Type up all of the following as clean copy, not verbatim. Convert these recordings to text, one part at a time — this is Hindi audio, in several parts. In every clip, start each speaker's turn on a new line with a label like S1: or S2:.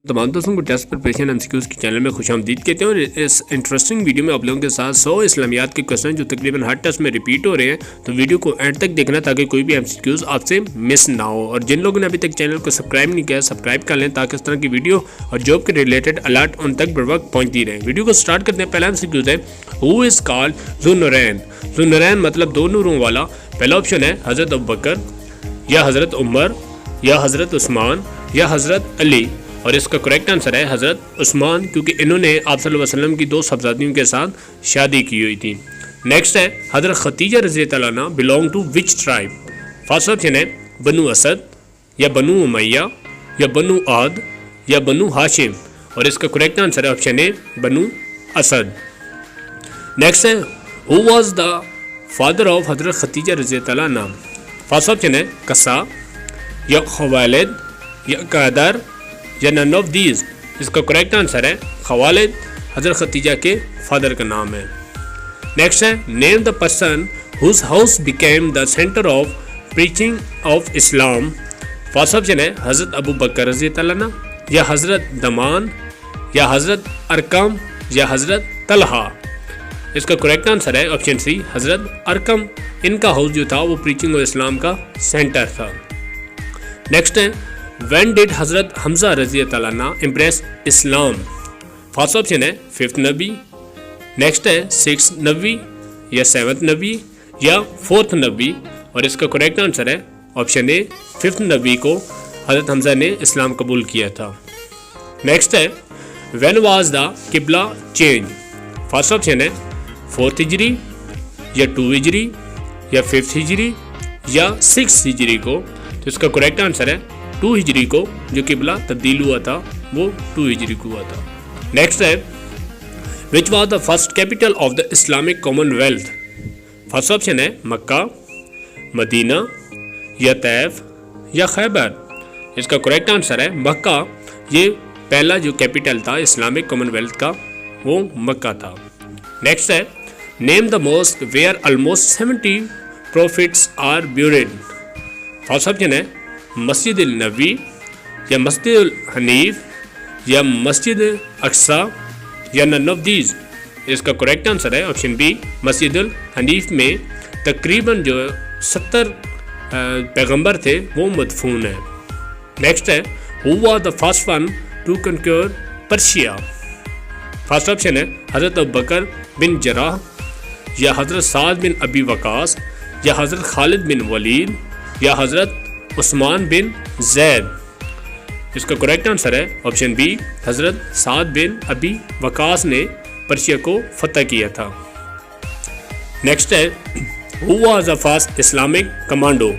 S1: तमाम दोस्तों को टेस्ट प्रिपरेशन एमसीक्यूज़ के चैनल में खुशामदीद कहते हैं। और इस इंटरेस्टिंग वीडियो में आप लोगों के साथ 100 इस्लामियात के क्वेश्चन जो तकरीबन हर टेस्ट में रिपीट हो रहे हैं, तो वीडियो को एंड तक देखना ताकि कोई भी एमसीक्यूज़ आपसे मिस ना हो। और जिन लोगों ने अभी तक चैनल को सब्सक्राइब नहीं किया, सब्सक्राइब कर लें ताकि इस तरह की वीडियो और जॉब के रिलेटेड अलर्ट उन तक बर वक्त पहुँचती रहे। वीडियो को स्टार्ट करते हैं। पहला एमसीक्यूज़ है, हु इज़ कॉल्ड ज़ुन्नुरैन। ज़ुन्नुरैन मतलब दो नूरों वाला। पहला ऑप्शन है हज़रत अबू बकर या हज़रत उमर या हज़रत उस्मान या हज़रत अली। और इसका करेक्ट आंसर है हज़रत उस्मान, क्योंकि इन्होंने आप सल्लल्लाहु अलैहि वसल्लम की दो साहबजादियों के साथ शादी की हुई थी। नेक्स्ट है हज़रत खदीजा रज़ी अल्लाह अन्हा belong to which tribe. First option है बनु असद या बनु उमैया या बनु आद या बनु हाशिम। और इसका करेक्ट आंसर है option A Banu Asad. Next है who was the father of हज़रत खदीजा रज़ी अल्लाह अन्हा। फर्स्ट ऑप्शन है कसा या खवालिद या कादर या नन ऑफ दीज। इसका करेक्ट आंसर है खवालिद, हज़रत खदीजा के फादर का नाम है। नेक्स्ट है name the person whose house became the centre of preaching of Islam. First option है हज़रत अबू बकर रज़ी अल्लाह अन्हा या हज़रत दमान या हज़रत अरकम या हज़रत तलहा। इसका करेक्ट आंसर है ऑप्शन सी हज़रत अरकम। इनका हाउस जो था वो प्रीचिंग ऑफ इस्लाम का सेंटर था। नेक्स्ट है When did हज़रत हमज़ा रज़ी अल्लाह अन्हा इम्प्रेस इस्लाम। फर्स्ट ऑप्शन है 5th नबी, नेक्स्ट है 6th नबी या 7th नबी या 4th नबी। और इसका करेक्ट आंसर है ऑप्शन ए 5th नबी को हज़रत हमज़ा ने इस्लाम कबूल किया था। नेक्स्ट है When was the किबला चेंज। फर्स्ट ऑप्शन है 4th हिजरी या 2 हिजरी या 5th हिजरी या 6th हिजरी को। तो इसका करेक्ट आंसर है 2 हिजरी को जो किबला तब्दील हुआ था वो 2 हिजरी को हुआ था। नेक्स्ट है which was the first capital of the Islamic Commonwealth. First option है मक्का, मदीना या तैफ या खैबर। इसका करेक्ट आंसर है मक्का। ये पहला जो कैपिटल था इस्लामिक कॉमनवेल्थ का वो मक्का था। नेक्स्ट है name the mosque where almost 70 prophets are buried. First option है मस्जिद नबी या मस्जिद हनीफ या मस्जिद अक्सा या नन ऑफ दीज। इसका करेक्ट आंसर है ऑप्शन बी मस्जिद हनीफ में तकरीबन जो 70 पैगंबर थे वो मदफून है। नेक्स्ट है who was the first one to conquer Persia. First option है हज़रत अबू बकर बिन जराह या हज़रत साद बिन अबी वकास या हज़रत खालिद बिन वलीद या हज़रत उस्मान बिन जैद। इसका करेक्ट आंसर है ऑप्शन बी हज़रत साद बिन अबी वकास ने पर्शिया को फतह किया था। नेक्स्ट है who was the first Islamic commando.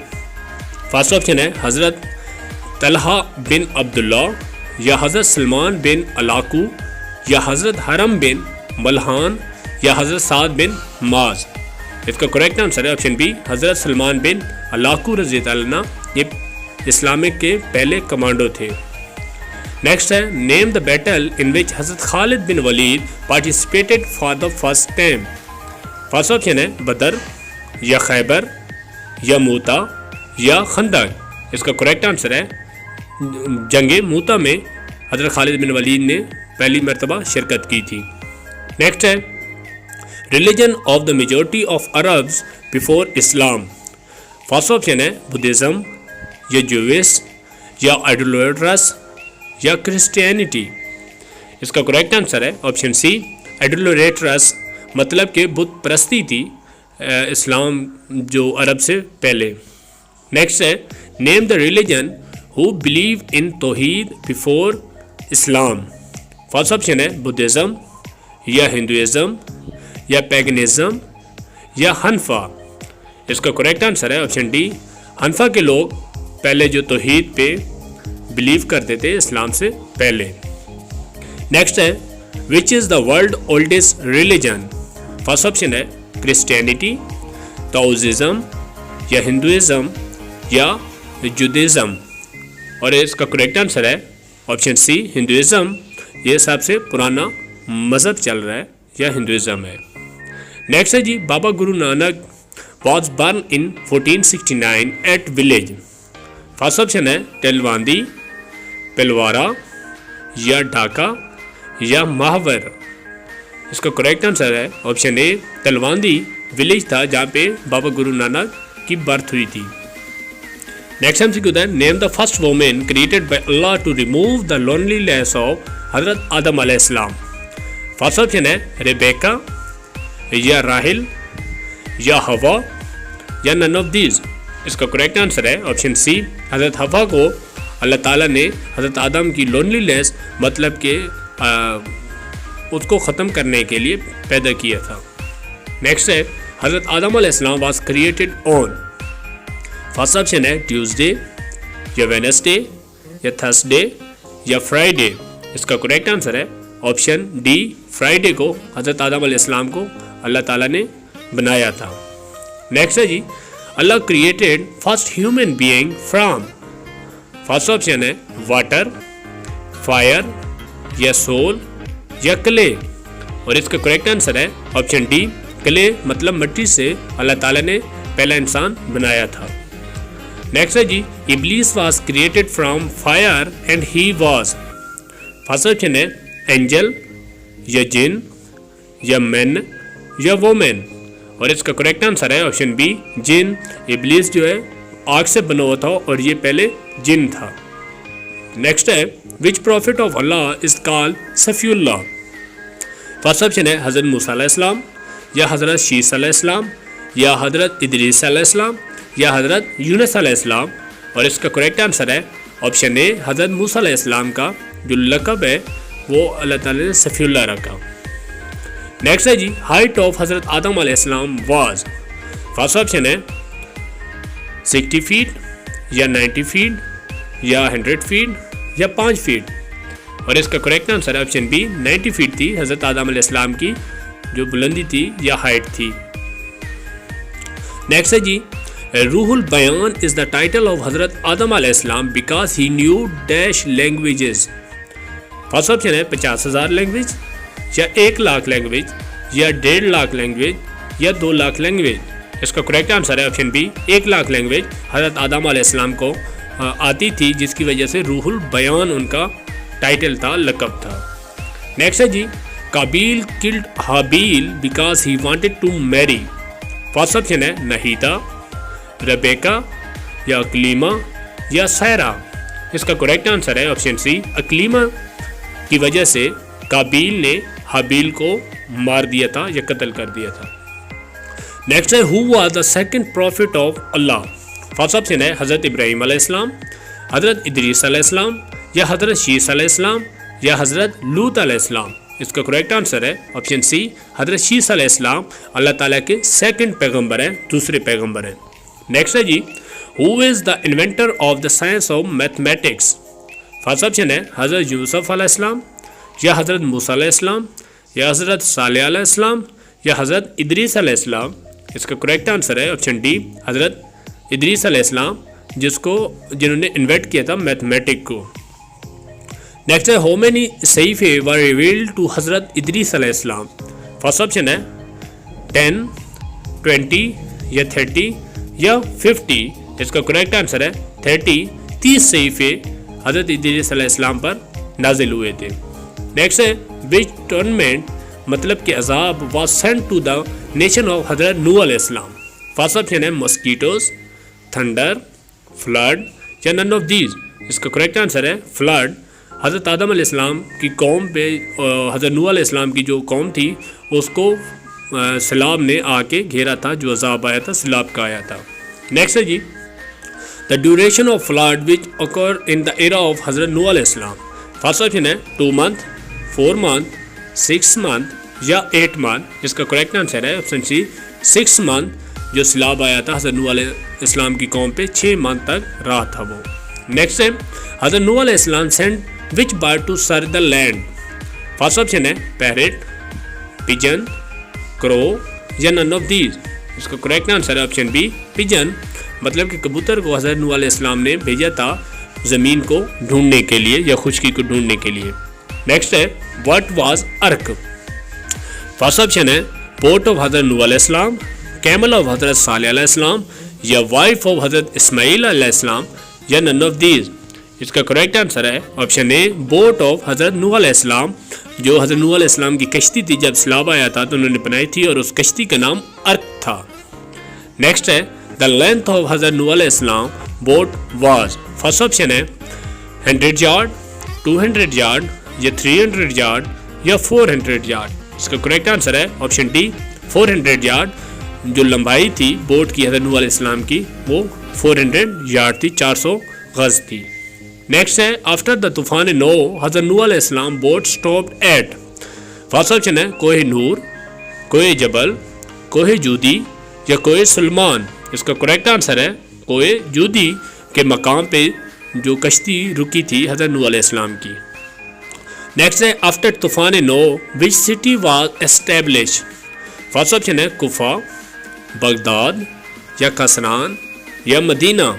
S1: First option है हज़रत तलहा बिन अब्दुल्ला या हज़रत सलमान बिन अलाकू या हज़रत हरम बिन मलहान या हज़रत साद बिन माज। इसका करेक्ट आंसर है ऑप्शन बी हज़रत सलमान बिन अलाकू रज़ी अल्लाह अन्हा। ये इस्लामिक के पहले कमांडो थे। नेक्स्ट है name the battle in which हज़रत Khalid bin Walid participated for the first time. First option है बदर या खैबर या मूता या खंदक। इसका करेक्ट आंसर है जंगे मूता में हज़रत खालिद बिन वलीद ने पहली मरतबा शिरकत की थी। नेक्स्ट है religion of the majority of Arabs before Islam. First option है बुद्धिज़्म या जूइश या आइडोलेट्रस या क्रिश्चियनिटी। इसका करेक्ट आंसर है ऑप्शन सी आइडोलेट्रस, मतलब कि बुत परस्ती थी इस्लाम जो अरब से पहले। नेक्स्ट है name the religion who believe in तौहीद बिफोर इस्लाम। फर्स्ट ऑप्शन है बुद्धिज़्म या हिंदुइज़्म या पैगनिज़्म या हनफा। इसका करेक्ट आंसर है ऑप्शन डी हनफा के लोग पहले जो तौहीद पे बिलीव करते थे इस्लाम से पहले। नेक्स्ट है which is the world oldest religion. First option है क्रिश्चियनिटी, ताओइज़्म या हिंदुइज़्म या जुदाइज़्म। और इसका करेक्ट आंसर है ऑप्शन सी हिंदुइज़्म। ये सबसे पुराना मज़हब चल रहा है या हिंदुइज़्म है। नेक्स्ट है जी Baba Guru Nanak was born in 1469 at village। First option है टेलवांदी, पिलवारा या ढाका या महावर। इसका करेक्ट आंसर है ऑप्शन ए तलवंदी विलेज था जहाँ पे बाबा गुरु नानक की बर्थ हुई थी। नेक्स्ट एमसीक्यू है name the first women created by Allah to remove the loneliness of हजरत आदम अलैहिस्सलाम। फर्स्ट ऑप्शन है रेबेका या राहिल या हवा या नन ऑफ दीज। इसका करेक्ट आंसर है ऑप्शन सी हजरत हवा को अल्लाह ताला ने हजरत आदम की लोनलीनेस मतलब के उसको ख़त्म करने के लिए पैदा किया था। नेक्स्ट है हजरत आदम अलैहिस्सलाम was created on. First option है ट्यूसडे या वेडनेसडे या थर्सडे या फ्राइडे। इसका करेक्ट आंसर है ऑप्शन डी फ्राइडे को हजरत आदम अलैहिस्सलाम को अल्लाह ताला ने बनाया था। नेक्स्ट है जी Allah created first human being from. First option है वाटर, फायर या सोल या क्ले और इसका करेक्ट आंसर है ऑप्शन डी क्ले मतलब मिट्टी से अल्लाह ताला ने पहला इंसान बनाया था। नेक्स्ट है जी Iblis was created from fire and he was. First option है एंजल या जिन या मैन या वोमेन और इसका करेक्ट आंसर है ऑप्शन बी जिन। इब्लीस जो है आग से बना हुआ था और ये पहले जिन था। नेक्स्ट है which prophet of Allah is called सफीउल्लाह। फर्स्ट ऑप्शन है हजरत मूसा अलैहिस्सलाम या हजरत शीस अलैहिस्सलाम या हजरत इदरीस अलैहिस्सलाम या हजरत यूनुस अलैहिस्सलाम और इसका करेक्ट आंसर है ऑप्शन ए हजरत मूसा अलैहिस्सलाम का जो लक़ब है वो अल्लाह ताला ने सफीउल्लाह रखा। नेक्स्ट है जी हाइट ऑफ हजरत आदम अलैहिस्सलाम वाज। फर्स्ट ऑप्शन है 60 फीट या 90 फीट या 100 फीट या 5 फीट और इसका करेक्ट आंसर है ऑप्शन बी 90 फीट थी हजरत आदम अलैहिस्सलाम की जो बुलंदी थी या हाइट थी। नेक्स्ट है जी रूहुल बयान इज द टाइटल ऑफ हजरत आदम अलैहिस्सलाम because he new dash languages. First option है 50,000 लैंग्वेज या 1 लाख लैंग्वेज या 1.5 लाख लैंग्वेज या 2 लाख लैंग्वेज। इसका करेक्ट आंसर है ऑप्शन बी 1 लाख लैंग्वेज हजरत आदम अलैहिस्सलाम को आती थी जिसकी वजह से रूहुल बयान उनका टाइटल था लक़ब था। नेक्स्ट है जी Qabil killed Habil because he wanted to marry. First option है नहीता, रेबेका या अकलीमा या सैरा। इसका करेक्ट आंसर है ऑप्शन सी अकलीमा की वजह से काबिल ने हाबिल को मार दिया था या कत्ल कर दिया था। नेक्स्ट है who was the second profit of Allah. First option है हजरत इब्राहीम अलैहिस्सलाम, हजरत इदरीस अलैहिस्सलाम या हजरत शीस अलैहिस्सलाम या हजरत लूत अलैहिस्सलाम। इसका करेक्ट आंसर है ऑप्शन सी हजरत शीस अलैहिस्सलाम अल्लाह ताला के सेकंड पैगंबर हैं, दूसरे पैगंबर हैं। नेक्स्ट है जी who is the inventor of the science of mathematics. First option है हजरत यूसुफ अलैहिस्सलाम या हजरत मूसा अलैहिस्सलाम या हजरत सालेह अलैहिस्सलाम या हजरत इदरीस अलैहिस्सलाम। इसका करेक्ट आंसर है ऑप्शन डी हजरत इदरीस अलैहिस्सलाम जिन्होंने इन्वेंट किया था मैथमेटिक को। नेक्स्ट है हाउ मेनी सहीफे वर रिवील्ड टू हजरत इदरीस अलैहिस्सलाम। फर्स्ट ऑप्शन है 10, 20 या 30 या 50। इसका करेक्ट आंसर है 30 सहीफे हजरत इदरीस अलैहिस्सलाम पर नाजिल हुए थे। नेक्स्ट है विच टूर्नामेंट मतलब कि अजाब was sent to the nation of हजरत नूह अलैहिस्सलाम। फर्स्ट ऑप्शन है मॉस्किटोज, थंडर, फ्लड या नन ऑफ दीज। इसका करेक्ट आंसर है फ्लड। हज़रत आदम अलैहिस्सलाम की कौम पे हज़रत नूह अलैहिस्सलाम की जो कौम थी उसको सैलाब ने आके घेरा था, जो अजाब आया था सैलाब का आया था। नेक्स्ट है जी the duration of flood which occur in the era of हज़रत नूह अलैहिस्सलाम। फर्स्ट ऑप्शन है 2 मंथ, 4 मंथ, 6 मंथ या 8 मंथ। इसका करेक्ट आंसर है ऑप्शन सी 6 मंथ। जो सैलाब आया था हज़रत नूह अलैहिस्सलाम की कौम पे 6 मंथ तक रहा था वो। नेक्स्ट है हज़रत नूह अलैहिस्सलाम sent which bird to search the land. First option है पैरेट, पिजन, क्रो या नन ऑफ दीज। इसका करेक्ट आंसर है ऑप्शन बी पिजन, मतलब कि कबूतर को हज़रत नूह अलैहिस्सलाम ने भेजा था ज़मीन को ढूंढने के लिए या खुशकी को ढूंढने के लिए। नेक्स्ट है व्हाट वाज अर्क। फर्स्ट ऑप्शन है पोर्ट ऑफ हज़रत नूह अलैहिस्सलाम, कैमल ऑफ हज़रत सालेह अलैहिस्सलाम या वाइफ ऑफ हज़रत इस्माइल अलैहिस्सलाम या नन ऑफ दीज। इसका करेक्ट आंसर है ऑप्शन ए बोट ऑफ हज़रत नूह अलैहिस्सलाम। जो हज़रत नूह अलैहिस्सलाम की कश्ती थी, जब सैलाब आया था तो उन्होंने बनाई थी और उस कश्ती का नाम अर्क था। नेक्स्ट है द लेंथ ऑफ हज़रत नूह अलैहिस्सलाम बोट वाज। फर्स्ट ऑप्शन है 100 यार्ड, 200 यार्ड या 300 यार्ड या 400 यार्ड। इसका करेक्ट आंसर है ऑप्शन डी 400 यार्ड। जो लंबाई थी बोट की हज़रत नूह अलैहिस्सलाम की वो 400 यार्ड थी, 400 गज थी। नेक्स्ट है आफ्टर द तूफान नो हज़रत नूह अलैहिस्सलाम boat stopped at. First option है कोहे नूर, कोहे जबल, कोहे जूदी या कोहे सुलमान। इसका करेक्ट आंसर है कोहे जूदी के मकाम पे जो कश्ती रुकी थी हज़रत नूह अलैहिस्सलाम की। नेक्स्ट है आफ्टर तूफान know which city was establish. First option है कुफा, बगदाद या कसरान या मदीना।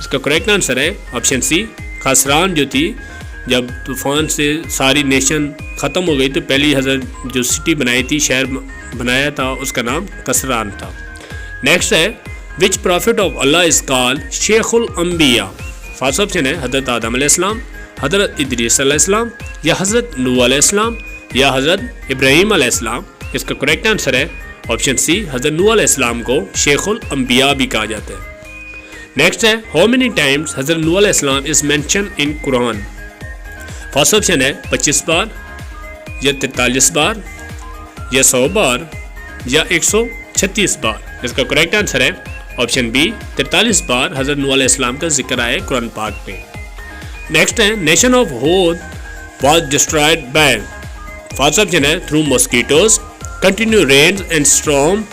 S1: इसका करेक्ट आंसर है ऑप्शन सी कसरान जो थी, जब तूफ़ान से सारी नेशन ख़त्म हो गई तो पहली हज़रत जो सिटी बनाई थी, शहर बनाया था, उसका नाम कसरान था। नेक्स्ट है which prophet of Allah is called शेखुल अंबिया। फर्स्ट ऑप्शन है हज़रत आदम अलैहिस्सलाम, हज़रत इदरीस अलैहिस्सलाम या हज़रत नूह अलैहिस्सलाम या हज़रत इब्राहीम अलैहिस्सलाम। इसका करेक्ट आंसर है ऑप्शन सी हज़रत नूह अलैहिस्सलाम को शेखुल अंबिया भी कहा जाता है। नेक्स्ट है हाउ मेनी टाइम्स हज़रत नूह अलैहिस्सलाम is mention in Quran. First option है 25 बार या 43 बार या 100 बार या 136 बार। इसका करेक्ट आंसर है ऑप्शन बी 43 बार हज़रत नूह अलैहिस्सलाम का जिक्र आया कुरान पाक में। नेक्स्ट है nation of Hud was destroyed by. First option है through mosquitoes, continue rains and storm,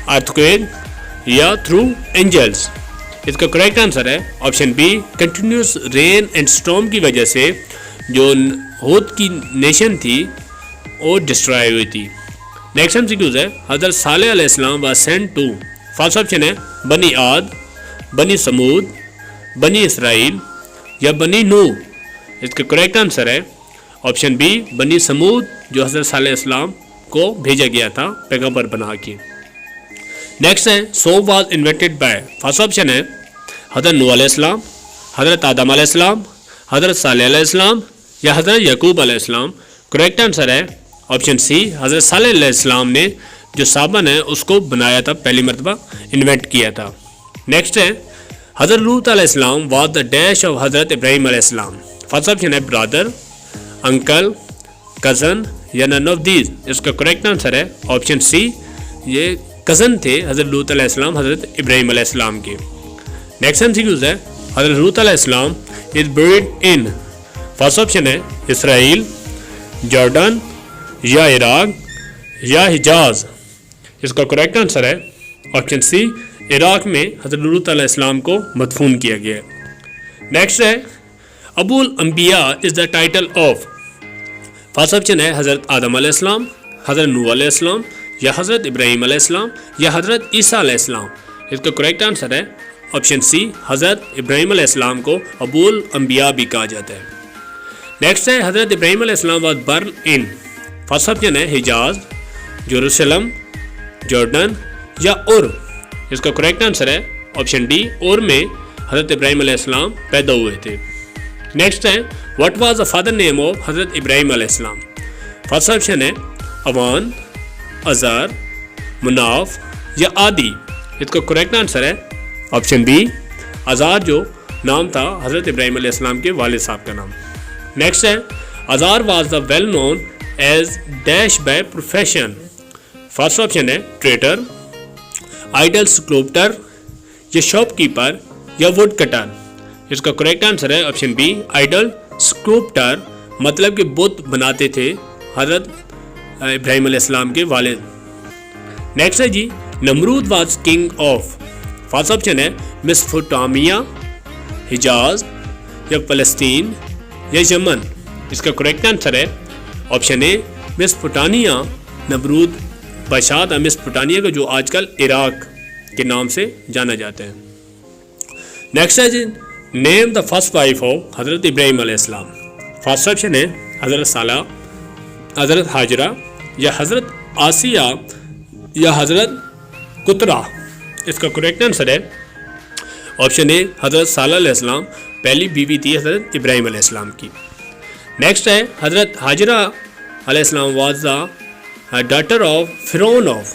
S1: earthquake या थ्रू एंजल्स। इसका करेक्ट आंसर है option B continuous rain and storm की वजह से जो होद की नेशन थी वो डिस्ट्रॉय हुई थी। नेक्स्ट एमसीक्यूज है हज़रत सालेह अलैहिस्सलाम was sent to. First option है बनी आद, बनी समूद, बनी इसराइल या बनी नूह। इसका करेक्ट आंसर है ऑप्शन बी बनी समूद, जो हज़रत सालेह अलैहिस्सलाम को भेजा गया था पैगंबर बना के। नेक्स्ट है soap was invented by. First option है हज़रत नूह अलैहिस्सलाम, हज़रत आदम अलैहिस्सलाम, हज़रत सालेह अलैहिस्सलाम या हज़रत यकूब अलैहिस्सलाम। करेक्ट आंसर है ऑप्शन सी हज़रत सालेह अलैहिस्सलाम ने जो साबन है उसको बनाया था, पहली मरतबा इन्वेंट किया था। नेक्स्ट है हज़रत लूत अलैहिस्सलाम वाज द डैश ऑफ हज़रत इब्राहीम अलैहिस्सलाम। फर्स्ट ऑप्शन है ब्रदर, अंकल, कज़न या नन ऑफ दीज। इसका करेक्ट आंसर है ऑप्शन सी ये कज़न थे हज़रत लूत अलैहिस्सलाम हज़रत इब्राहीम अलैहिस्सलाम के। नेक्स्ट एमसीक्यूज है हज़रत लूत अलैहिस्सलाम is buried in. First option है इसराइल, जॉर्डन या इराक या हिजाज। इसका करेक्ट आंसर है ऑप्शन सी इराक में हज़रत लूत अलैहिस्सलाम को मदफून किया गया है। नेक्स्ट है अबुल अंबिया is the title of. First option है हज़रत आदम अलैहिस्सलाम, हज़रत नूह अलैहिस्सलाम या हज़रत इब्राहीम अलैहिस्सलाम या हज़रत ईसा अलैहिस्सलाम। इसका करेक्ट आंसर है ऑप्शन सी हज़रत इब्राहीम अलैहिस्सलाम को अबुल अंबिया भी कहा जाता है। नेक्स्ट है हज़रत इब्राहीम अलैहिस्सलाम was born in. First option है हिजाज, जेरूसलम, जॉर्डन या उर। इसका करेक्ट आंसर है ऑप्शन डी उर में हज़रत इब्राहीम अलैहिस्सलाम पैदा हुए थे। नेक्स्ट है what was the father name of हज़रत इब्राहीम अलैहिस्सलाम। फर्स्ट ऑप्शन है अवान, अज़र, मुनाफ या आदि। इसका करेक्ट आंसर है ऑप्शन बी अज़ार, जो नाम था हज़रत इब्राहीम अलैहिस्सलाम के वालिद साहब का नाम। नेक्स्ट है Azar was the well known as dash by profession. First option है ट्रेडर, आइडल स्कल्पटर या शॉपकीपर या वुड कटर। इसका करेक्ट आंसर है ऑप्शन बी आइडल स्कल्पटर, मतलब कि बुत बनाते थे हज़रत इब्राहीम अलैहिस्सलाम के वालिद। नेक्स्ट है जी Namrud was king of. First option है मेसोपोटामिया, हिजाज या फ़लस्तीन या यमन। इसका करेक्ट आंसर है ऑप्शन ए मेसोपोटामिया। नमरूद बादशाह था मेसोपोटामिया का, जो आजकल इराक के नाम से जाना जाता है। नेक्स्ट है जी name the first wife of हज़रत इब्राहीम अलैहिस्सलाम। फर्स्ट ऑप्शन है हज़रत साला, हज़रत हाजरा या हज़रत आसिया या हज़रत कुतरा। इसका करेक्ट आंसर है ऑप्शन ए हज़रत साला अलैहिस्सलाम। पहली बीवी थी हज़रत इब्राहिम अलैहिस्सलाम की। नेक्स्ट है हज़रत हाजरा अलैहिस्सलाम वाज द डॉटर ऑफ फिरौन ऑफ।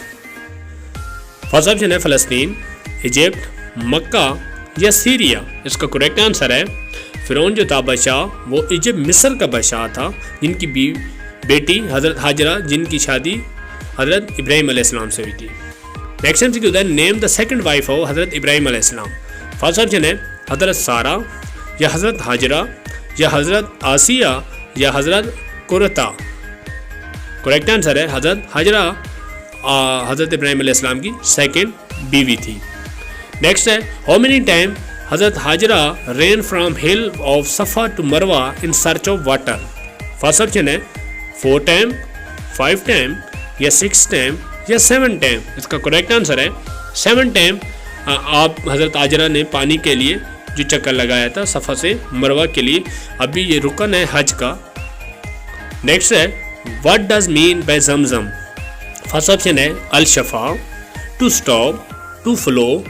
S1: फर्स्ट ऑप्शन है फ़लस्तीन, इजिप्ट, मक्का या सीरिया। इसका करेक्ट आंसर है फिरौन जो था बादशाह, वो इजिप्ट मिस्र का बादशाह था, जिनकी बेटी हज़रत हाजरा, जिनकी शादी हज़रत इब्राहिम अलैहिस्सलाम से हुई थी। नेक्स्ट एमसीक्यू है name the second wife of हज़रत इब्राहिम अलैहिस्सलाम। फर्स्ट ऑप्शन है हज़रत सारा या हज़रत हाजरा या हज़रत आसिया या हज़रत कुरता। करेक्ट आंसर है हज़रत हाजरा हज़रत इब्राहिम अलैहिस्सलाम की सेकंड बीवी थी। नेक्स्ट है हाउ मेनी टाइम हज़रत Hajra ran from hill of Safa to Marwa in search of water. First option है 4 टाइम, 5 टाइम या 6 टाइम या 7 टाइम। इसका करेक्ट आंसर है 7 टाइम आप हज़रत हाजरा ने पानी के लिए जो चक्कर लगाया था सफ़ा से मरवा के लिए। अभी ये रुकन है हज का। नेक्स्ट है what does mean by Zamzam. First option है अल शफा, टू स्टॉप, टू फ्लो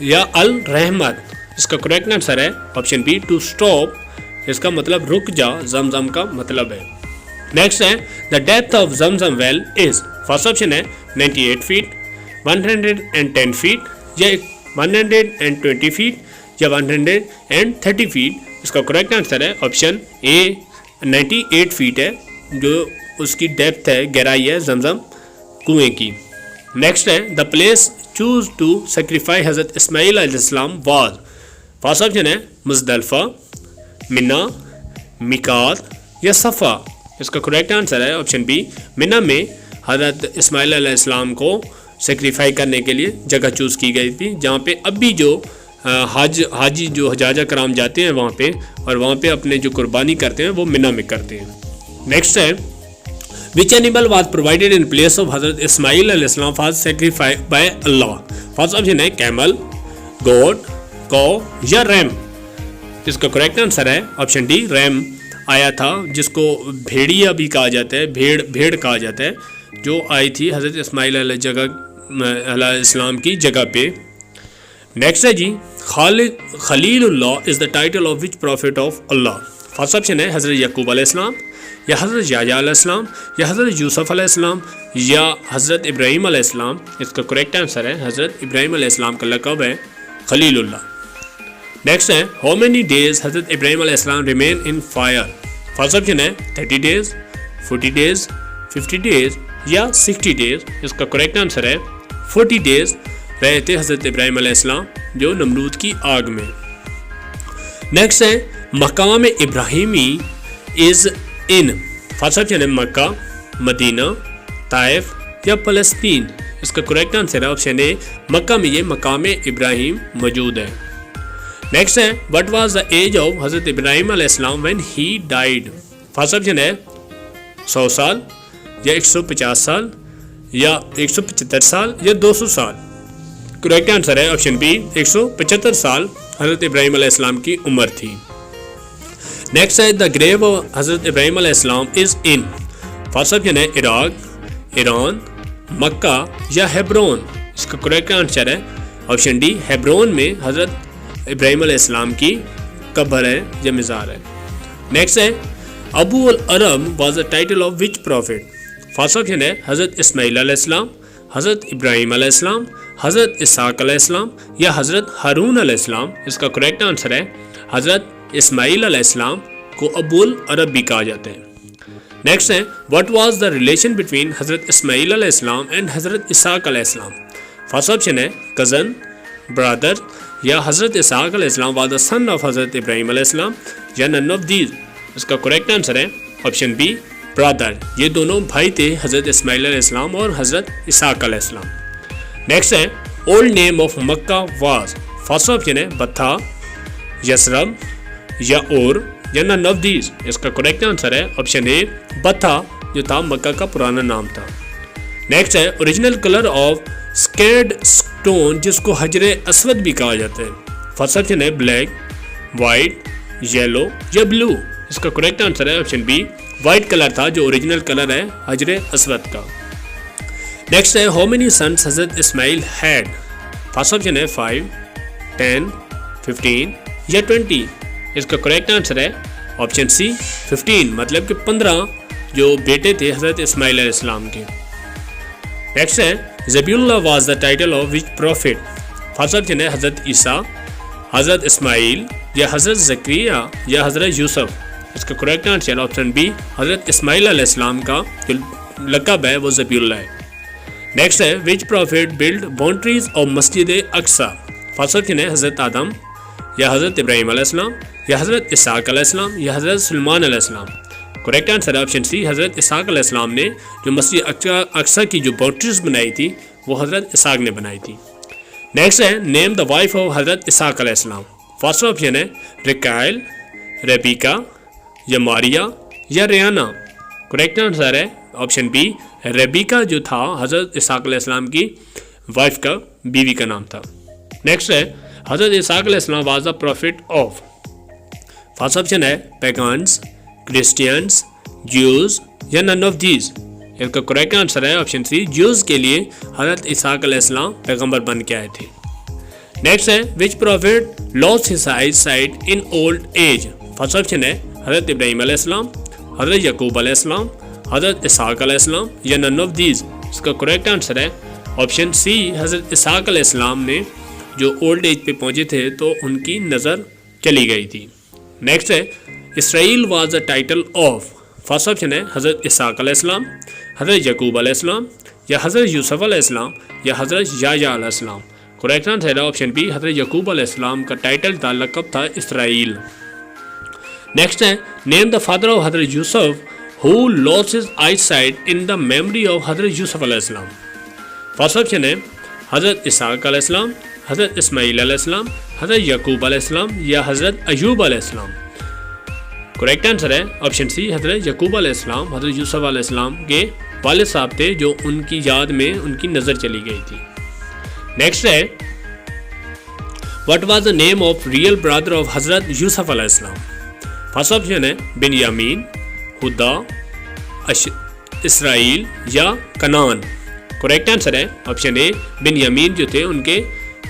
S1: या अल रहमत। इसका करेक्ट आंसर है ऑप्शन बी टू स्टॉप। इसका मतलब रुक जा, जमजम का मतलब है। नेक्स्ट है the depth of Zamzam well is. First option है 98 फीट, 110 फीट या 120 फीट या 130 फीट। इसका करेक्ट आंसर है ऑप्शन ए 98 फीट है, जो उसकी डेप्थ है, गहराई है जमजम कुएं की। नेक्स्ट है the place choose to sacrifice हज़रत इस्माइल अलैहिस्सलाम वाज। फर्स्ट ऑप्शन है मुज़दलिफ़ा, मिना, मिकात या सफ़ा। इसका करेक्ट आंसर है ऑप्शन बी मिना में हज़रत इस्माइल अलैहिस्सलाम को सेक्रीफाई करने के लिए जगह चूज़ की गई थी, जहाँ पे अभी जो हाजी जो हजाजा कराम जाते हैं वहाँ पे, और वहाँ पे अपने जो कुर्बानी करते हैं वो मिना में करते हैं। नेक्स्ट है which animal was provided in place of हज़रत इस्माइल अलैहिस्सलाम for sacrifice by Allah. First option है कैमल, गोट, कौ या रैम। इसका करेक्ट आंसर है ऑप्शन डी रैम आया था, जिसको भेड़िया भी कहा जाता है, भेड़ कहा जाता है, जो आई थी हज़रत इस्माइल अलैहिस्सलाम की जगह पे। नेक्स्ट है जी खलीलुल्लाह is the title of which prophet of Allah. First option है हज़रत यकूब अलैहिस्सलाम या हज़रत याह्या अलैहिस्सलाम या हज़रत यूसुफ अलैहिस्सलाम या हज़रत इब्राहीम अलैहिस्सलाम। इसका करेक्ट आंसर है हज़रत इब्राहीम अलैहिस्सलाम का लक़ब है खलीलुल्लाह। नेक्स्ट है हाउ मेनी डेज हज़रत इब्राहीम अलैहिस्सलाम remain in fire. First option है 30 डेज, 40 डेज, 50 डेज या 60 डेज। इसका करेक्ट आंसर है 40 डेज रहे थे हज़रत इब्राहीम अलैहिस्सलाम जो नमरूद की आग में। नेक्स्ट है मकाम इब्राहिमी इज़ इन। फर्स्ट ऑप्शन है मक्का, मदीना, ताइफ या फ़लस्तीन। इसका करेक्ट आंसर है ऑप्शन ए मक्का में ये मकाम इब्राहिम मौजूद है। नेक्स्ट है what was the age of हज़रत इब्राहीम अलैहिस्सलाम when he died. First option है 100 साल या 150 साल या 175 साल या 200 साल। करेक्ट आंसर है ऑप्शन बी 175 साल हज़रत इब्राहीम अलैहिस्सलाम की उम्र थी। नेक्स्ट है द ग्रेव ऑफ हज़रत इब्राहीम अलैहिस्सलाम इज़ इन। फर्स्ट ऑप्शन है इराक, ईरान, मक्का या हेब्रोन। इसका करेक्ट आंसर है ऑप्शन डी हेब्रोन में हज़रत इब्राहीम अलैहिस्सलाम की कब्र है या मज़ार है। नेक्स्ट है Abu al Arab was the title of which prophet. First option है हज़रत इस्माइल अलैहिस्सलाम, हज़रत इब्राहीम अलैहिस्सलाम, हज़रत इसहाक़ अलैहिस्सलाम या हज़रत हारून अलैहिस्सलाम। इसका करेक्ट आंसर है हज़रत इस्माइल अलैहिस्सलाम को अबूल अरब भी कहा जाता है। नेक्स्ट है what was the relation between हज़रत इस्माइल अलैहिस्सलाम एंड हज़रत इसहाक़ अलैहिस्सलाम। फर्स्ट ऑप्शन है कज़न, ब्रदर या हज़रत इसहाक़ अलैहिस्सलाम वाज द सन ऑफ हज़रत इब्राहीम अलैहिस्सलाम या नन ऑफ दीज। इसका करेक्ट आंसर है ऑप्शन बी ब्रदर। ये दोनों भाई थे हज़रत इस्माइल अलैहिस्सलाम और हज़रत इसहाक़ अलैहिस्सलाम। नेक्स्ट है old name of Mecca was. First option है बत्था, यसरब या और या नन ऑफ दीज। इसका करेक्ट आंसर है ऑप्शन ए बत्था, जो था मक्का का पुराना नाम था। नेक्स्ट है original colour of scared stone जिसको हजरे अस्वद भी कहा जाता है। फर्स्ट ऑप्शन है ब्लैक, वाइट, येलो या ब्लू। इसका करेक्ट आंसर है ऑप्शन बी वाइट कलर था, जो ओरिजिनल कलर है हजरे अस्वद का। नेक्स्ट है हाउ मेनी सन्स हज़रत इस्माइल हैड। फर्स्ट ऑप्शन है 5, 10, 15 या 20। इसका करेक्ट आंसर है ऑप्शन सी 15, मतलब कि 15 जो बेटे थे हज़रत इस्माइल अलैहिस्सलाम के। नेक्स्ट है Zabihullah was the title of which prophet. First option है हज़रत ईसा, हज़रत इस्माइल या हज़रत ज़करिया या हज़रत यूसुफ। इसका करेक्ट आंसर ऑप्शन बी हज़रत इस्माइल अलैहिस्सलाम का जो लक़ब है वो ज़बीहुल्लाह है। नेक्स्ट है which profit build boundaries of मस्जिद अक्सा। फर्स्ट ऑप्शन है हज़रत आदम या हज़रत इब्राहीम अलैहिस्सलाम या हज़रत इसहाक़ अलैहिस्सलाम या हज़रत सुलेमान अलैहिस्सलाम। करेक्ट आंसर है ऑप्शन सी हज़रत इसहाक़ अलैहिस्सलाम ने जो मस्जिद अक्सा की जो बाउंड्रीज बनाई थी वो हज़रत इसहाक़ ने बनाई थी। नेक्स्ट है नेम द वाइफ ऑफ हज़रत इसहाक़ अलैहिस्सलाम। फर्स्ट ऑप्शन है रिकायल, रेबिका या मारिया या रियाना। करेक्ट आंसर है ऑप्शन बी रेबिका जो था हज़रत इसहाक़ अलैहिस्सलाम की वाइफ का बीवी का नाम था। नेक्स्ट है हज़रत इसहाक़ अलैहिस्सलाम was the profit of. First option है पैगन्स, क्रिश्चियंस, ज्यूज या नन ऑफ दीज। इसका करेक्ट आंसर है ऑप्शन सी ज्यूज के लिए हज़रत इसहाक़ अलैहिस्सलाम पैगंबर बन के आए थे। नेक्स्ट है which prophet lost his eyesight in old age. First option है हज़रत इब्राहीम अलैहिस्सलाम, हज़रत यकूब अलैहिस्सलाम, हज़रत इसहाक़ अलैहिस्सलाम या नन ऑफ दीज। इसका करेक्ट आंसर है ऑप्शन सी हज़रत इसहाक़ अलैहिस्सलाम ने जो ओल्ड एज पे पहुँचे थे तो उनकी नज़र चली गई थी। नेक्स्ट है Israel was the title of. First option है हज़रत इसहाक़ अलैहिस्सलाम, हज़रत यकूब अलैहिस्सलाम या हज़रत यूसुफ अलैहिस्सलाम या हज़रत याह्या अलैहिस्सलाम। करेक्ट आंसर है ऑप्शन बी हज़रत यकूब अलैहिस्सलाम का टाइटल था, लक़ब था इसराइल। नेक्स्ट है नेम द फादर ऑफ हज़रत Yusuf who lost his eyesight in the memory of हज़रत यूसुफ अलैहिस्सलाम। फर्स्ट ऑप्शन है हज़रत इसहाक़ अलैहिस्सलाम, हज़रत इस्माइल अलैहिस्सलाम, हज़रत यकूब अलैहिस्सलाम या हज़रत अयूब अलैहिस्सलाम। करेक्ट आंसर है ऑप्शन सी हज़रत यकूब अलैहिस्सलाम हज़रत यूसुफ अलैहिस्सलाम के वालिद साहब थे जो उनकी याद में उनकी नज़र चली गई थी। नेक्स्ट है what was the name of real brother of हज़रत यूसुफ अलैहिस्सलाम। फर्स्ट ऑप्शन है बिन्यामीन, हुदा, इसराइल या कनान। करेक्ट आंसर है ऑप्शन ए बिन्यामीन जो थे उनके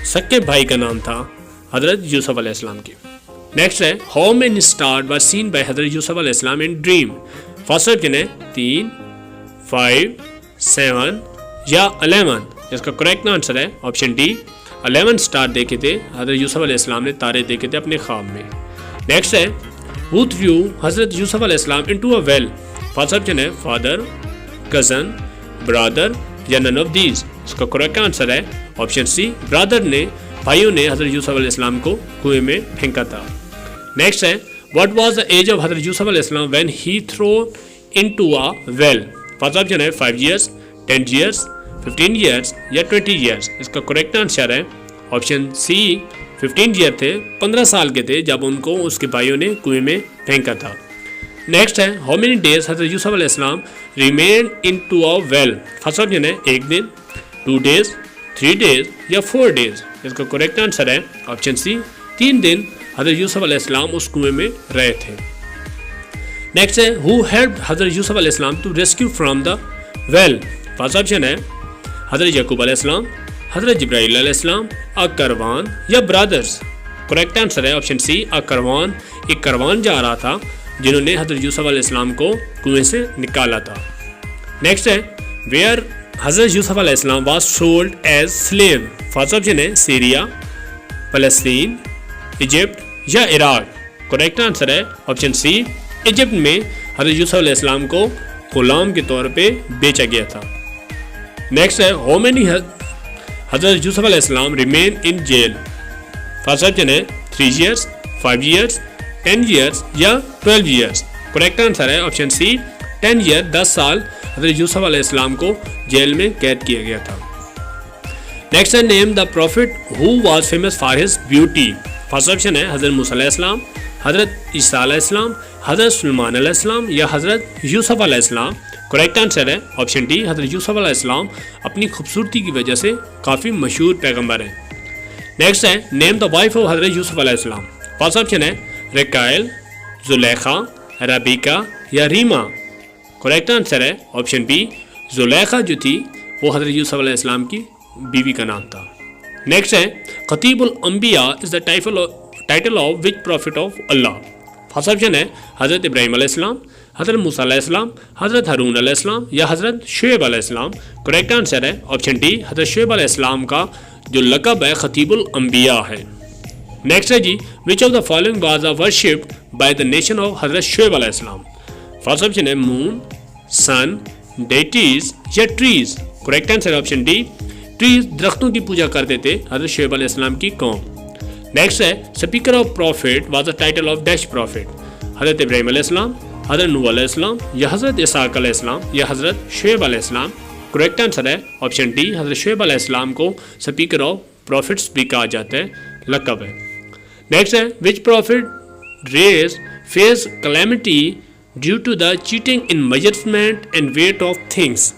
S1: सक्के भाई का नाम था हज़रत यूसुफ अलैहिस्सलाम के। नेक्स्ट है how many stars were seen by हज़रत यूसुफ अलैहिस्सलाम इन ड्रीम। फर्स्ट ऑप्शन है 3, 5, 7 या 11। इसका करेक्ट आंसर है ऑप्शन डी 11 स्टार देखे थे हज़रत यूसुफ अलैहिस्सलाम ने, तारे देखे थे अपने ख्वाब में। नेक्स्ट है हु थ्रू हज़रत यूसुफ अलैहिस्सलाम into a well. First option है फादर, कज़न, ब्रदर या नन ऑफ दीज। इसका करेक्ट आंसर है ऑप्शन सी ब्रदर ने, भाइयों ने हज़रत यूसुफ अलैहिस्सलाम को कुएं में फेंका था। नेक्स्ट है what was the age of हज़रत यूसुफ अलैहिस्सलाम when he throw into a well. First option है 5 years, 10 years, 15 years या 20 years। इसका करेक्ट आंसर है ऑप्शन सी 15 ईयर थे, 15 साल के थे जब उनको उसके भाइयों ने कुएं में फेंका था। नेक्स्ट है हाउ मेनी डेज हज़रत यूसुफ अलैहिस्सलाम remain in to a well. First option है 1 दिन, 2 days, 3 days या 4 days। इसका करेक्ट आंसर है ऑप्शन सी 3 दिन हज़रत यूसुफ अलैहिस्सलाम उस कुएं में रहे थे। नेक्स्ट है हु हेल्प्ड हज़रत यूसुफ अलैहिस्सलाम to rescue from the well. First option है हज़रत यकूब अलैहिस्सलाम, हज़रत जिब्राइल अलैहिस्सलाम, अ करवान या ब्रदर्स। करेक्ट आंसर है ऑप्शन सी अ करवान। एक करवान जा रहा था जिन्होंने हज़रत यूसुफ अलैहिस्सलाम को कुएं से निकाला था। नेक्स्ट है वेयर हज़रत यूसुफ अलैहिस्सलाम was sold as slave. First option है सीरिया, फ़लस्तीन, इजिप्ट या इराक। करेक्ट आंसर है ऑप्शन सी इजिप्ट में हज़रत यूसुफ अलैहिस्सलाम को गुलाम के तौर पे बेचा गया था। नेक्स्ट है हाउ मेनी हज़रत यूसुफ अलैहिस्सलाम remain in jail. First option है 3 years, 5 years, 10 years या 12 years। करेक्ट आंसर है ऑप्शन सी 10 year, 10 साल हज़रत यूसुफ अलैहिस्सलाम को जेल में कैद किया गया था। नेक्स्ट है name the profit who was famous for his beauty. First option है हज़रत मूसा अलैहिस्सलाम, हज़रत ईसा अलैहिस्सलाम, हज़रत सुलेमान अलैहिस्सलाम या हज़रत यूसुफ अलैहिस्सलाम। करेक्ट आंसर है ऑप्शन डी हज़रत यूसुफ अलैहिस्सलाम अपनी खूबसूरती की वजह से काफ़ी मशहूर पैगंबर हैं। नेक्स्ट है नेम द वाइफ ऑफ हज़रत यूसुफ अलैहिस्सलाम। फर्स्ट ऑप्शन है रिकायल, जुलेखा, रबीका या रीमा। करेक्ट आंसर है ऑप्शन बी जुलेखा जो थी वो हज़रत यूसुफ अलैहिस्सलाम की बीवी का नाम था। नेक्स्ट है खतीबुल अंबिया is the title of which prophet of Allah? First option है हज़रत इब्राहीम अलैहिस्सलाम, हज़रत मूसा अलैहिस्सलाम, हज़रत हारून अलैहिस्सलाम या हज़रत शुएब अलैहिस्सलाम। करेक्ट आंसर है ऑप्शन डी, हज़रत शुएब अलैहिस्सलाम का जो लक़ब है खतीबुल अंबिया है। नेक्स्ट है जी, which of the following was worshipped by the nation of हज़रत शुएब अलैहिस्सलाम? फर्स्ट ऑप्शन है मून, सन, डेटीज या ट्रीज। करेक्ट आंसर है ऑप्शन डी, ट्रीज, दरख्तों की पूजा करते थे हज़रत शुएब अलैहिस्सलाम की कौम। नेक्स्ट है speaker of profit was the title of dash profit? हज़रत इब्राहीम अलैहिस्सलाम, हज़रत नूह अलैहिस्सलाम या हज़रत इसहाक़ अलैहिस्सलाम या हज़रत शुएब अलैहिस्सलाम। करेक्ट आंसर है ऑप्शन डी, हज़रत शुएब अलैहिस्सलाम को स्पीकर ऑफ प्रॉफिट्स भी कहा जाता है, लक़ब है। नेक्स्ट है which prophet race face calamity due to the cheating in measurement and weight of things?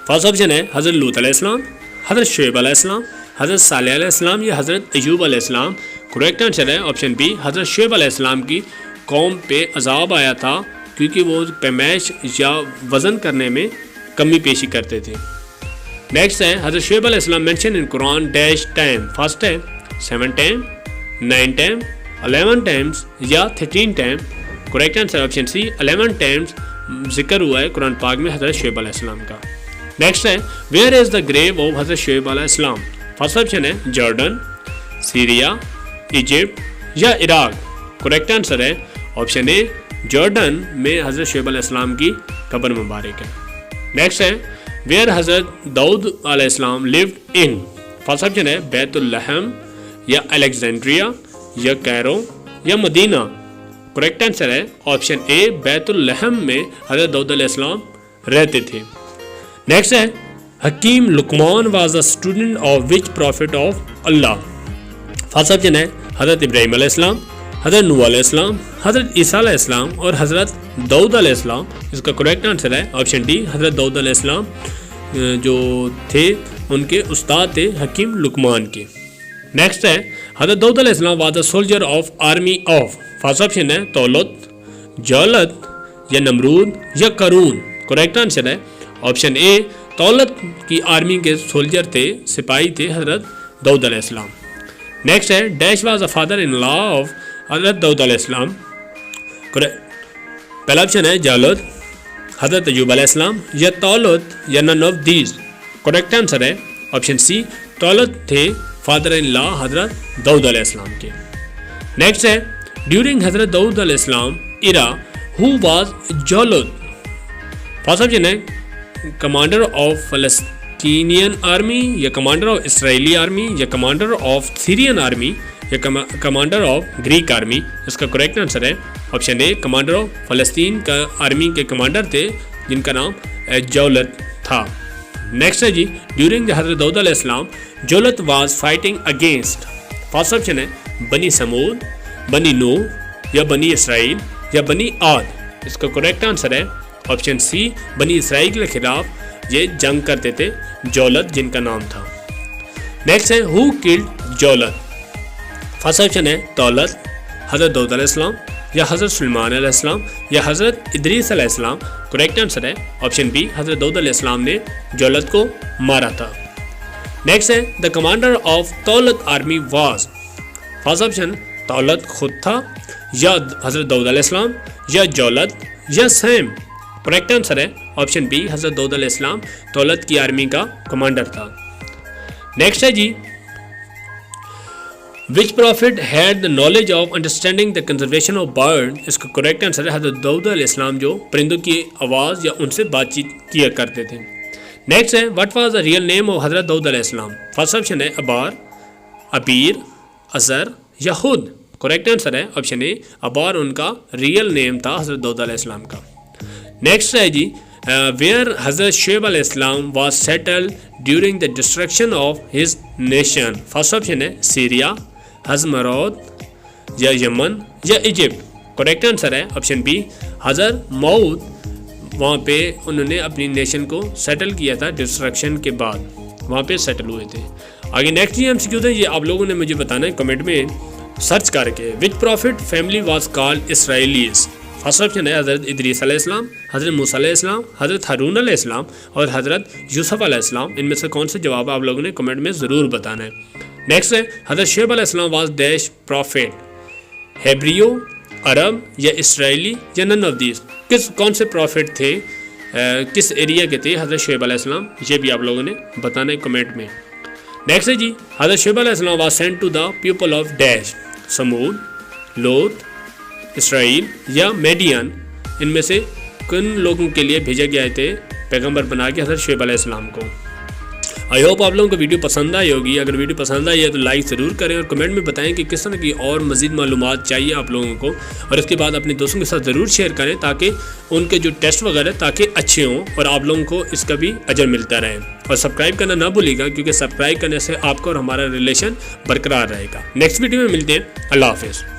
S1: First option है हज़रत लूत अलैहिस्सलाम, हज़रत शुएब अलैहिस्सलाम, हज़रत सालेह अलैहिस्सलाम या हज़रत अय्यूब अलैहिस्सलाम। करेक्ट आंसर है ऑप्शन बी, हज़रत शुएब अलैहिस्सलाम की कौम पे अजाब आया था क्योंकि वो पैमाइश या वज़न करने में कमी पेशी करते थे। नेक्स्ट है हज़रत शुएब अलैहिस्सलाम mention in Quran dash time? First है 7 टाइम, 9 टाइम, 11 टाइम्स या 13 time. Correct answer option C, 11 times जिक्र हुआ है कुरान पाक में हज़रत शुएब अलैहिस्सलाम का। नेक्स्ट है where is the grave of हज़रत शुएब अलैहिस्सलाम? फर्स्ट ऑप्शन है जॉर्डन, सीरिया, इजिप्ट या इराक। करेक्ट आंसर है ऑप्शन ए, जॉर्डन में हज़रत शुएब अलैहिस्सलाम की कब्र मुबारक है। नेक्स्ट है वेयर हज़रत दाऊद अलैहिस्सलाम लिव्ड इन? फर्स्ट ऑप्शन है बैतुल लहम या अलेक्जेंड्रिया या कैरो या मदीना। करेक्ट आंसर है ऑप्शन ए, बैतुल लहम में हज़रत दाऊद अलैहिस्सलाम रहते थे। नेक्स्ट है Hakim Luqman was a student of which prophet of Allah? First option है हज़रत इब्राहीम अलैहिस्सलाम, हज़रत नूह अलैहिस्सलाम, हज़रत ईसा अलैहिस्सलाम और हज़रत दाऊद अलैहिस्सलाम। इसका करेक्ट आंसर है ऑप्शन डी, हज़रत दाऊद अलैहिस्सलाम जो थे उनके उस्ताद थे हकीम लुकमान के। नेक्स्ट है हज़रत दाऊद अलैहिस्सलाम was a soldier of army of? First option है तौलत, जौलत या नमरूद या करून। करेक्ट आंसर है ऑप्शन ए, तौलत की आर्मी के सोल्जर थे, सिपाही थे हज़रत दाऊद अलैहिस्सलाम। नेक्स्ट है dash was a father in law of हज़रत दाऊद अलैहिस्सलाम? पहला ऑप्शन है जालूत, हज़रत अय्यूब अलैहिस्सलाम या तौलत या none of these. Correct answer है ऑप्शन सी, तौलत थे फादर इन लॉ हज़रत दाऊद अलैहिस्सलाम के। नेक्स्ट है ड्यूरिंग हज़रत दाऊद अलैहिस्सलाम इरा हु वाज जालूत? फर्स्ट ऑप्शन है कमांडर ऑफ फलस्तीनियन आर्मी या कमांडर ऑफ इसराइली आर्मी या कमांडर ऑफ सीरियन आर्मी या कमांडर ऑफ ग्रीक आर्मी। इसका करेक्ट आंसर है ऑप्शन ए, कमांडर ऑफ फलस्तीन का आर्मी के कमांडर थे जिनका नाम जौलत था। नेक्स्ट है जी ड्यूरिंग द हज़रत दाऊद अलैहिस्सलाम Jalut was fighting against? First option है बनी समूद, बनी नूह या बनी इसराइल या बनी आद। इसका करेक्ट आंसर है ऑप्शन सी, बनी इसराइल के खिलाफ ये जंग करते थे जौलत जिनका नाम था। नेक्स्ट है हु किल्ड जौलत? फर्स्ट ऑप्शन है तौलत, हज़रत दाऊद अलैहिस्सलाम या हज़रत सुलेमान अलैहिस्सलाम या हज़रत इदरीस अलैहिस्सलाम। करेक्ट आंसर है ऑप्शन बी, हज़रत दाऊद अलैहिस्सलाम ने जौलत को मारा था। नेक्स्ट है the commander of Talut army was? First option Talut खुद था या हज़रत दाऊद अलैहिस्सलाम या जौलत या सैम। करेक्ट आंसर है ऑप्शन बी, हज़रत दाऊद अलैहिस्सलाम तौलत की आर्मी का कमांडर था। नेक्स्ट है जी which prophet had the knowledge of understanding the conservation of bird? इसका करेक्ट आंसर है हज़रत दाऊद अलैहिस्सलाम जो परिंदों की आवाज़ या उनसे बातचीत किया करते थे। नेक्स्ट है what was the real name of हज़रत दाऊद अलैहिस्सलाम? फर्स्ट ऑप्शन है अबार, अबीर, अजर या हुद। करेक्ट आंसर है ऑप्शन ए, अबार उनका रियल नेम था हज़रत दाऊद अलैहिस्सलाम का। नेक्स्ट है जी वेयर हज़रत शुएब अलैहिस्सलाम was settled during the destruction of his nation? First option है सीरिया, हज़रमौत या यमन या इजिप्ट। करेक्ट आंसर है ऑप्शन बी, हज़रमौत, वहाँ पे उन्होंने अपनी नेशन को सेटल किया था डिस्ट्रक्शन के बाद, वहाँ पे सेटल हुए थे। आगे नेक्स्ट ये एमसीक्यू था, ये आप लोगों ने मुझे बताना है कमेंट में सर्च करके। Which prophet family was called Israelites? First option है हज़रत इदरीस अलैहिस्सलाम, हज़रत मूसा अलैहिस्सलाम, हज़रत हारून अलैहिस्सलाम और हज़रत यूसुफ अलैहिस्सलाम। इनमें से कौन सा जवाब आप लोगों ने कमेंट में ज़रूर बताना है। नेक्स्ट है हज़रत शुएब अलैहिस्सलाम वाज डैश प्रॉफिट, हेब्रियो, अरब या इसराइली या नन ऑफ दीज। कौन से प्रॉफिट थे, किस एरिया के थे हज़रत शुएब अलैहिस्सलाम, ये भी आप लोगों ने बताना है कमेंट में। नेक्स्ट है जी हज़रत शुएब अलैहिस्सलाम was sent to the people of dash, समूद, लोत, इसराइल या मेडियन। इनमें से किन लोगों के लिए भेजे गए थे पैगंबर बना के हज़रत शुएब अलैहिस्सलाम को। आई होप आप लोगों को वीडियो पसंद आई होगी। अगर वीडियो पसंद आई है तो लाइक ज़रूर करें और कमेंट में बताएं कि किस तरह की और मज़ीद मालूमात चाहिए आप लोगों को, और इसके बाद अपने दोस्तों के साथ ज़रूर शेयर करें ताकि उनके जो टेस्ट वगैरह ताकि अच्छे हों और आप लोगों को इसका भी अजर मिलता रहे। और सब्सक्राइब करना ना भूलिएगा क्योंकि सब्सक्राइब करने से आपका और हमारा रिलेशन बरकरार रहेगा। नेक्स्ट वीडियो में मिलते हैं। अल्लाह हाफिज़।